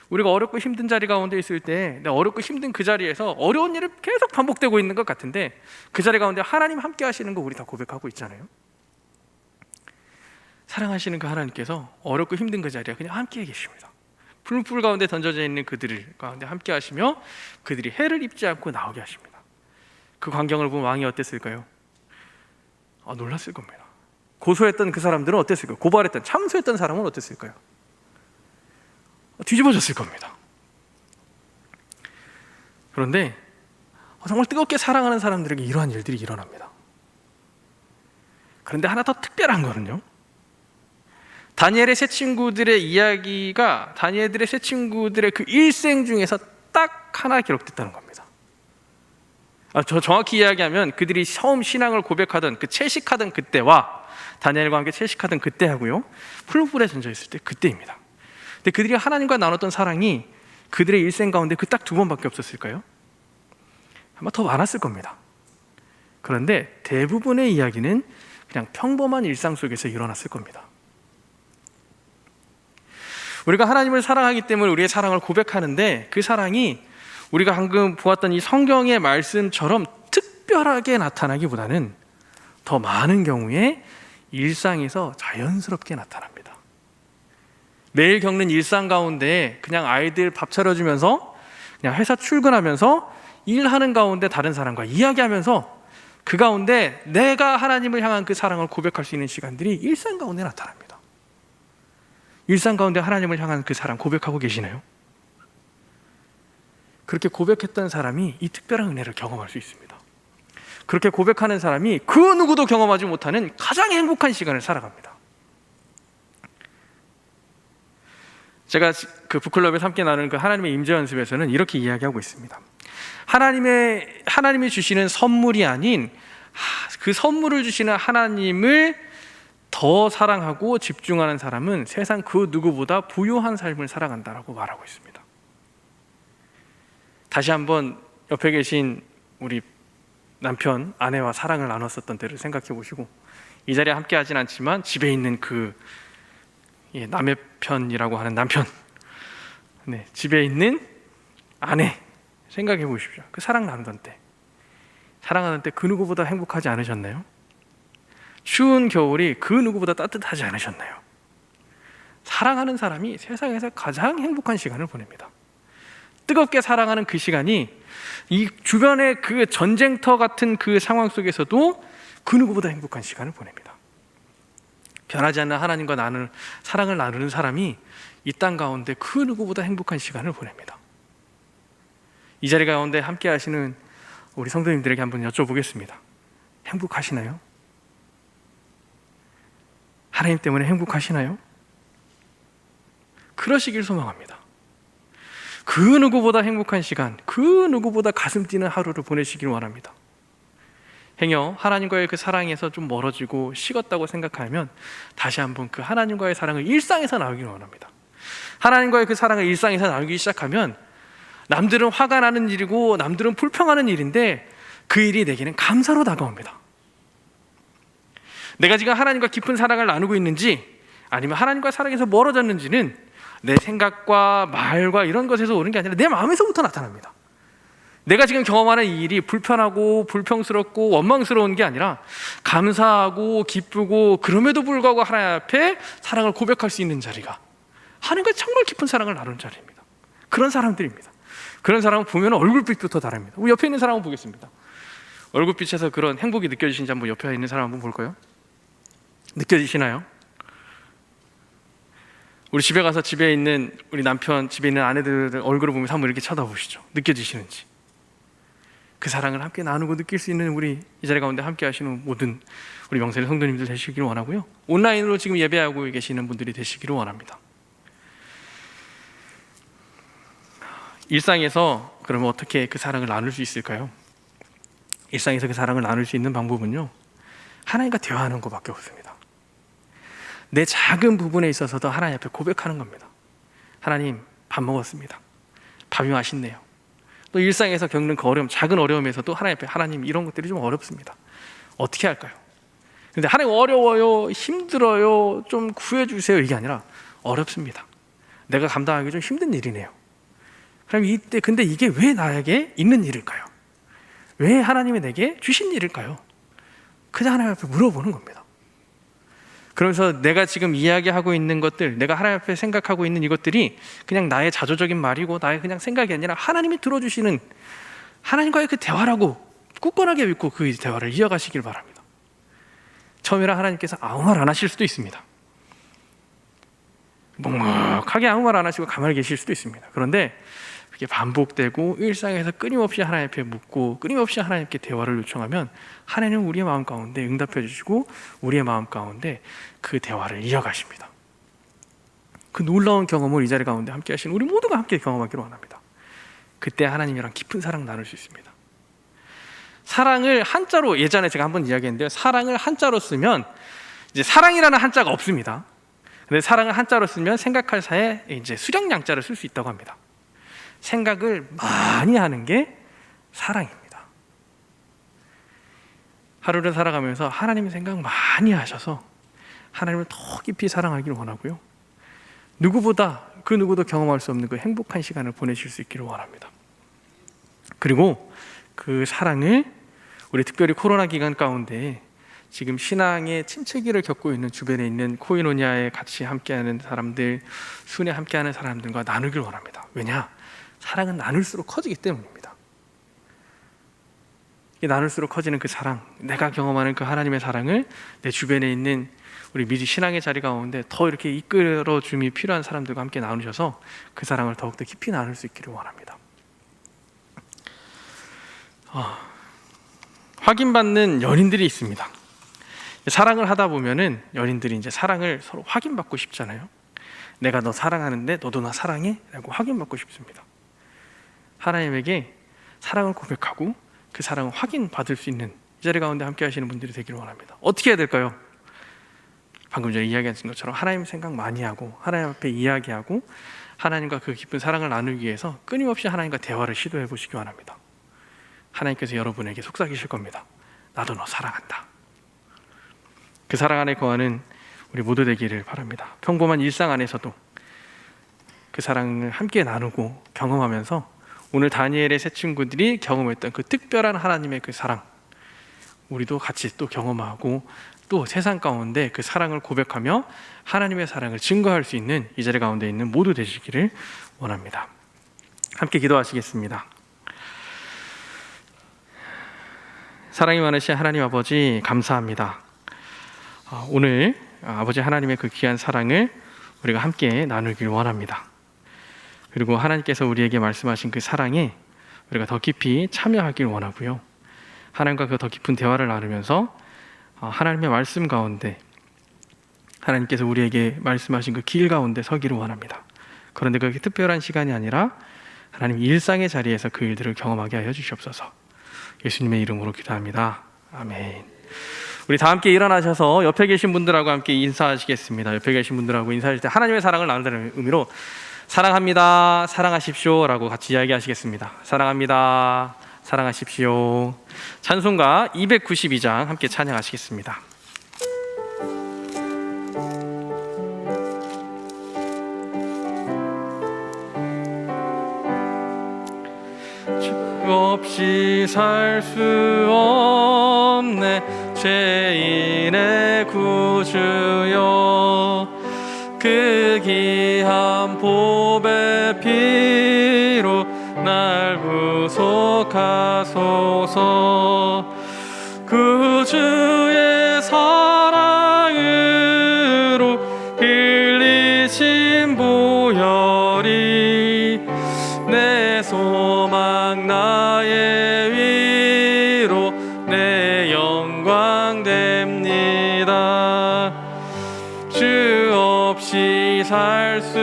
우리가 어렵고 힘든 자리 가운데 있을 때, 어렵고 힘든 그 자리에서 어려운 일이 계속 반복되고 있는 것 같은데, 그 자리 가운데 하나님 함께 하시는 거 우리 다 고백하고 있잖아요. 사랑하시는 그 하나님께서 어렵고 힘든 그 자리에 그냥 함께 계십니다. 풀물 가운데 던져져 있는 그들 가운데 함께 하시며 그들이 해를 입지 않고 나오게 하십니다. 그 광경을 본 왕이 어땠을까요? 놀랐을 겁니다. 고소했던 그 사람들은 어땠을까요? 고발했던, 참소했던 사람은 어땠을까요? 뒤집어졌을 겁니다. 그런데 정말 뜨겁게 사랑하는 사람들에게 이러한 일들이 일어납니다. 그런데 하나 더 특별한 거는요, 다니엘의 세 친구들의 이야기가 다니엘의 세 친구들의 그 일생 중에서 딱 하나 기록됐다는 겁니다. 저 정확히 이야기하면 그들이 처음 신앙을 고백하던, 그 채식하던 그때와 다니엘과 함께 채식하던 그때하고요, 풀불에 던져 있을 때 그때입니다. 근데 그들이 하나님과 나눴던 사랑이 그들의 일생 가운데 그 딱 2번밖에 없었을까요? 아마 더 많았을 겁니다. 그런데 대부분의 이야기는 그냥 평범한 일상 속에서 일어났을 겁니다. 우리가 하나님을 사랑하기 때문에 우리의 사랑을 고백하는데, 그 사랑이 우리가 방금 보았던 이 성경의 말씀처럼 특별하게 나타나기보다는 더 많은 경우에 일상에서 자연스럽게 나타납니다. 매일 겪는 일상 가운데 그냥 아이들 밥 차려주면서, 그냥 회사 출근하면서, 일하는 가운데 다른 사람과 이야기하면서 그 가운데 내가 하나님을 향한 그 사랑을 고백할 수 있는 시간들이 일상 가운데 나타납니다. 일상 가운데 하나님을 향한 그 사랑 고백하고 계시나요? 그렇게 고백했던 사람이 이 특별한 은혜를 경험할 수 있습니다. 그렇게 고백하는 사람이 그 누구도 경험하지 못하는 가장 행복한 시간을 살아갑니다. 제가 그 북클럽에서 함께 나누는 그 하나님의 임재 연습에서는 이렇게 이야기하고 있습니다. 하나님이 주시는 선물이 아닌 그 선물을 주시는 하나님을 더 사랑하고 집중하는 사람은 세상 그 누구보다 부유한 삶을 살아간다라고 말하고 있습니다. 다시 한번 옆에 계신 우리 남편, 아내와 사랑을 나눴었던 때를 생각해 보시고, 이 자리에 함께 하진 않지만 집에 있는 그 남의 편이라고 하는 남편, 집에 있는 아내 생각해 보십시오. 그 사랑 나누던 때, 사랑하는 때 그 누구보다 행복하지 않으셨나요? 추운 겨울이 그 누구보다 따뜻하지 않으셨나요? 사랑하는 사람이 세상에서 가장 행복한 시간을 보냅니다. 뜨겁게 사랑하는 그 시간이 이 주변의 그 전쟁터 같은 그 상황 속에서도 그 누구보다 행복한 시간을 보냅니다. 변하지 않는 하나님과 사랑을 나누는 사람이 이 땅 가운데 그 누구보다 행복한 시간을 보냅니다. 이 자리 가운데 함께 하시는 우리 성도님들에게 한번 여쭤보겠습니다. 행복하시나요? 하나님 때문에 행복하시나요? 그러시길 소망합니다. 그 누구보다 행복한 시간, 그 누구보다 가슴 뛰는 하루를 보내시길 원합니다. 행여 하나님과의 그 사랑에서 좀 멀어지고 식었다고 생각하면 다시 한번 그 하나님과의 사랑을 일상에서 나누길 원합니다. 하나님과의 그 사랑을 일상에서 나누기 시작하면 남들은 화가 나는 일이고 남들은 불평하는 일인데 그 일이 내게는 감사로 다가옵니다. 내가 지금 하나님과 깊은 사랑을 나누고 있는지 아니면 하나님과 사랑에서 멀어졌는지는 내 생각과 말과 이런 것에서 오는 게 아니라 내 마음에서부터 나타납니다. 내가 지금 경험하는 이 일이 불편하고 불평스럽고 원망스러운 게 아니라 감사하고 기쁘고 그럼에도 불구하고 하나님 앞에 사랑을 고백할 수 있는 자리가 하나님과 정말 깊은 사랑을 나누는 자리입니다. 그런 사람들입니다. 그런 사람을 보면 얼굴빛부터 다릅니다. 우리 옆에 있는 사람 한번 보겠습니다. 얼굴빛에서 그런 행복이 느껴지신지 한번 옆에 있는 사람 한번 볼까요? 느껴지시나요? 우리 집에 가서 집에 있는 우리 남편, 집에 있는 아내들 얼굴을 보면서 한번 이렇게 쳐다보시죠. 느껴지시는지. 그 사랑을 함께 나누고 느낄 수 있는 우리 이 자리 가운데 함께 하시는 모든 우리 명세의 성도님들 되시기를 원하고요. 온라인으로 지금 예배하고 계시는 분들이 되시기를 원합니다. 일상에서 그러면 어떻게 그 사랑을 나눌 수 있을까요? 일상에서 그 사랑을 나눌 수 있는 방법은요, 하나님과 대화하는 것밖에 없습니다. 내 작은 부분에 있어서도 하나님 앞에 고백하는 겁니다. 하나님, 밥 먹었습니다. 밥이 맛있네요. 또 일상에서 겪는 그 어려움, 작은 어려움에서도 하나님 앞에, 하나님, 이런 것들이 좀 어렵습니다. 어떻게 할까요? 근데 하나님, 어려워요, 힘들어요, 좀 구해주세요, 이게 아니라 어렵습니다. 내가 감당하기 좀 힘든 일이네요. 그럼 이때 근데 이게 왜 나에게 있는 일일까요? 왜 하나님이 내게 주신 일일까요? 그냥 하나님 앞에 물어보는 겁니다. 그러면서 내가 지금 이야기하고 있는 것들, 내가 하나님 앞에 생각하고 있는 이것들이 그냥 나의 자조적인 말이고 나의 그냥 생각이 아니라 하나님이 들어주시는 하나님과의 그 대화라고 굳건하게 믿고 그 대화를 이어가시길 바랍니다. 처음이라 하나님께서 아무 말 안 하실 수도 있습니다. 묵묵하게 아무 말 안 하시고 가만히 계실 수도 있습니다. 그런데 그게 반복되고 일상에서 끊임없이 하나님 앞에 묻고 끊임없이 하나님께 대화를 요청하면 하나님은 우리의 마음 가운데 응답해 주시고 우리의 마음 가운데 그 대화를 이어가십니다. 그 놀라운 경험을 이 자리 가운데 함께 하시는 우리 모두가 함께 경험하기를 원합니다. 그때 하나님이랑 깊은 사랑 나눌 수 있습니다. 사랑을 한자로, 예전에 제가 한번 이야기했는데요, 사랑을 한자로 쓰면 이제 사랑이라는 한자가 없습니다. 근데 사랑을 한자로 쓰면 생각할 사에 이제 수령양자를 쓸 수 있다고 합니다. 생각을 많이 하는 게 사랑입니다. 하루를 살아가면서 하나님의 생각 많이 하셔서 하나님을 더 깊이 사랑하기를 원하고요, 누구보다 그 누구도 경험할 수 없는 그 행복한 시간을 보내실 수 있기를 원합니다. 그리고 그 사랑을 우리 특별히 코로나 기간 가운데 지금 신앙의 침체기를 겪고 있는 주변에 있는 코이노니아에 같이 함께하는 사람들, 순회 함께하는 사람들과 나누길 원합니다. 왜냐? 사랑은 나눌수록 커지기 때문입니다. 나눌수록 커지는 그 사랑, 내가 경험하는 그 하나님의 사랑을 내 주변에 있는 우리 미리 신앙의 자리 가운데 더 이렇게 이끌어줌이 필요한 사람들과 함께 나누셔서 그 사랑을 더욱더 깊이 나눌 수 있기를 원합니다. 확인받는 연인들이 있습니다. 사랑을 하다 보면은 연인들이 이제 사랑을 서로 확인받고 싶잖아요. 내가 너 사랑하는데 너도 나 사랑해? 라고 확인받고 싶습니다. 하나님에게 사랑을 고백하고 그 사랑을 확인받을 수 있는 이 자리 가운데 함께 하시는 분들이 되기를 원합니다. 어떻게 해야 될까요? 방금 전에 이야기하신 것처럼 하나님 생각 많이 하고 하나님 앞에 이야기하고 하나님과 그 깊은 사랑을 나누기 위해서 끊임없이 하나님과 대화를 시도해 보시기 원합니다. 하나님께서 여러분에게 속삭이실 겁니다. 나도 너 사랑한다. 그 사랑 안에 거하는 우리 모두 되기를 바랍니다. 평범한 일상 안에서도 그 사랑을 함께 나누고 경험하면서 오늘 다니엘의 세 친구들이 경험했던 그 특별한 하나님의 그 사랑, 우리도 같이 또 경험하고 또 세상 가운데 그 사랑을 고백하며 하나님의 사랑을 증거할 수 있는 이 자리 가운데 있는 모두 되시기를 원합니다. 함께 기도하시겠습니다. 사랑이 많으신 하나님 아버지, 감사합니다. 오늘 아버지 하나님의 그 귀한 사랑을 우리가 함께 나누길 원합니다. 그리고 하나님께서 우리에게 말씀하신 그 사랑에 우리가 더 깊이 참여하길 원하고요, 하나님과 그 더 깊은 대화를 나누면서 하나님의 말씀 가운데 하나님께서 우리에게 말씀하신 그 길 가운데 서기를 원합니다. 그런데 그게 특별한 시간이 아니라 하나님 일상의 자리에서 그 일들을 경험하게 하여 주시옵소서. 예수님의 이름으로 기도합니다. 아멘. 우리 다 함께 일어나셔서 옆에 계신 분들하고 함께 인사하시겠습니다. 옆에 계신 분들하고 인사하실 때 하나님의 사랑을 나눈다는 의미로 사랑합니다, 사랑하십시오 라고 같이 이야기하시겠습니다. 사랑합니다, 사랑하십시오. 찬송가 292장 함께 찬양하시겠습니다. 주 없이 살 수 없네 죄인의 구주여, 그 귀한 보배 피로 날 구속하소서. 구주의 사랑을 주신 보혈이 내 소망 나의 위로 내 영광 됩니다. 주 없이 살 수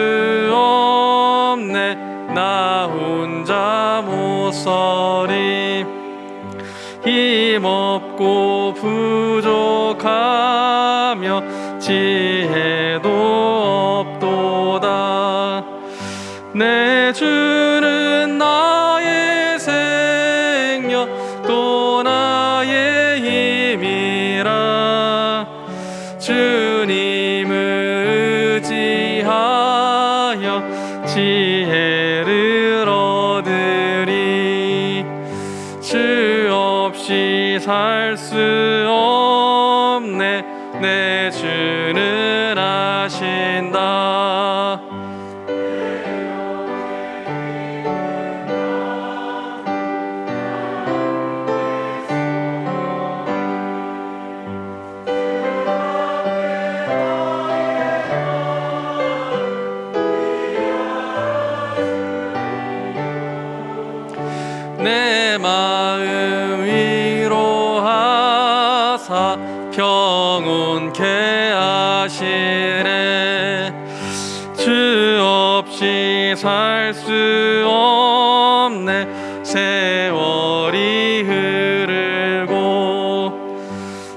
없네 나 혼자 못 서리 힘없고 부족하며 지혜도 없도다. 내 주는 나의 생명 또 나의 힘이라. 주님을 의지하여 지혜를 얻으리. 주 없이 살 수 없네 내 주는 아신다. 내 마음 위로하사 평온케 하시네. 주 없이 살 수 없네 세월이 흐르고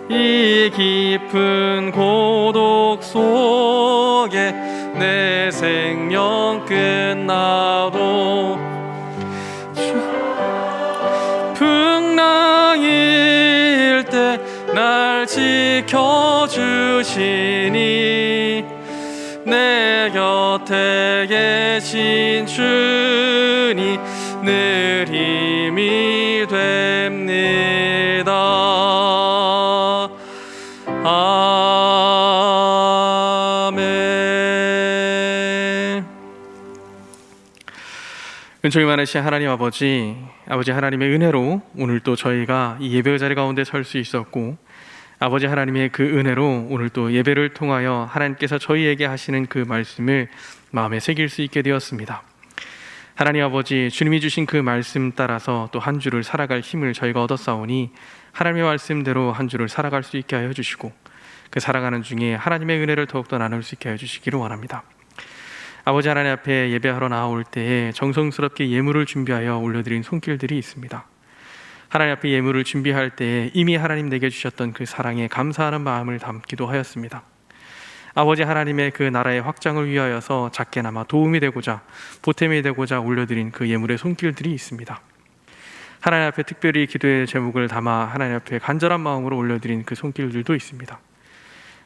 이 깊은 고독 속에 내 생명 끝나도 풍랑일 때 날 지켜주시니 내 곁에 계신 주니 늘 힘이 됩니다. 아멘. 은총이 많으신 하나님 아버지 하나님의 은혜로 오늘 또 저희가 이 예배의 자리 가운데 설 수 있었고, 아버지 하나님의 그 은혜로 오늘 또 예배를 통하여 하나님께서 저희에게 하시는 그 말씀을 마음에 새길 수 있게 되었습니다. 하나님 아버지, 주님이 주신 그 말씀 따라서 또 한 주를 살아갈 힘을 저희가 얻었사오니 하나님의 말씀대로 한 주를 살아갈 수 있게 하여 주시고, 그 살아가는 중에 하나님의 은혜를 더욱더 나눌 수 있게 하여 주시기를 원합니다. 아버지 하나님 앞에 예배하러 나올 때에 정성스럽게 예물을 준비하여 올려드린 손길들이 있습니다. 하나님 앞에 예물을 준비할 때에 이미 하나님 내게 주셨던 그 사랑에 감사하는 마음을 담기도 하였습니다. 아버지 하나님의 그 나라의 확장을 위하여서 작게나마 도움이 되고자, 보탬이 되고자 올려드린 그 예물의 손길들이 있습니다. 하나님 앞에 특별히 기도의 제목을 담아 하나님 앞에 간절한 마음으로 올려드린 그 손길들도 있습니다.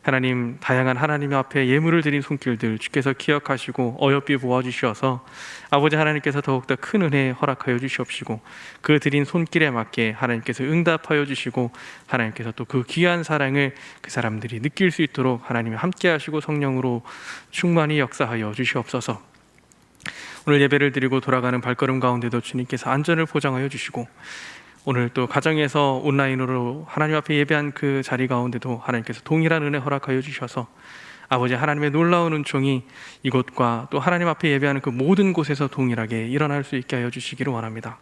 하나님, 다양한 하나님 앞에 예물을 드린 손길들 주께서 기억하시고 어여삐 보아주셔서 아버지 하나님께서 더욱더 큰 은혜 허락하여 주시옵시고, 그 드린 손길에 맞게 하나님께서 응답하여 주시고, 하나님께서 또 그 귀한 사랑을 그 사람들이 느낄 수 있도록 하나님이 함께 하시고 성령으로 충만히 역사하여 주시옵소서. 오늘 예배를 드리고 돌아가는 발걸음 가운데도 주님께서 안전을 보장하여 주시고, 오늘 또 가정에서 온라인으로 하나님 앞에 예배한 그 자리 가운데도 하나님께서 동일한 은혜 허락하여 주셔서 아버지 하나님의 놀라운 은총이 이곳과 또 하나님 앞에 예배하는 그 모든 곳에서 동일하게 일어날 수 있게 하여 주시기를 원합니다.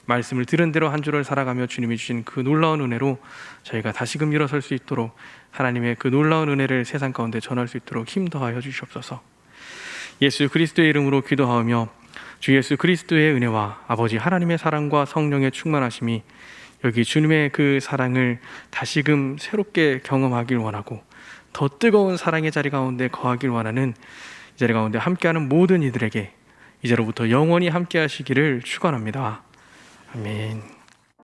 말씀을 들은 대로 한 주를 살아가며 주님이 주신 그 놀라운 은혜로 저희가 다시금 일어설 수 있도록 하나님의 그 놀라운 은혜를 세상 가운데 전할 수 있도록 힘 더하여 주시옵소서. 예수 그리스도의 이름으로 기도하오며 주 예수 그리스도의 은혜와 아버지 하나님의 사랑과 성령의 충만하심이 여기 주님의 그 사랑을 다시금 새롭게 경험하길 원하고, 더 뜨거운 사랑의 자리 가운데 거하길 원하는 이 자리 가운데 함께하는 모든 이들에게 이제로부터 영원히 함께 하시기를 축원합니다. 아멘.